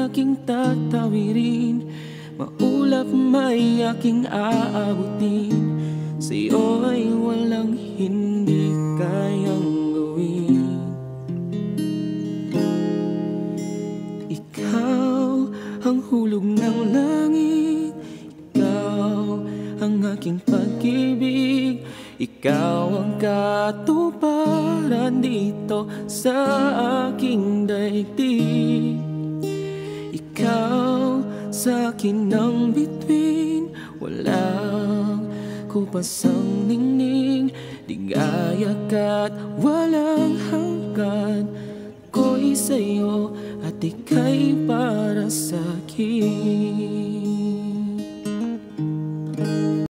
aking tatawirin, maulap may aking aabutin. Sa'yo ay walang hindi kayang gawin. Ikaw ang hulog ng langit, ikaw ang aking pag-ibig, ikaw ang katuparan dito sa aking daigdig. Ikaw sa akin ang bituin, walang kupasang ningning, ligayak at walang hanggan. Ako'y sa'yo at ika'y para sa'kin.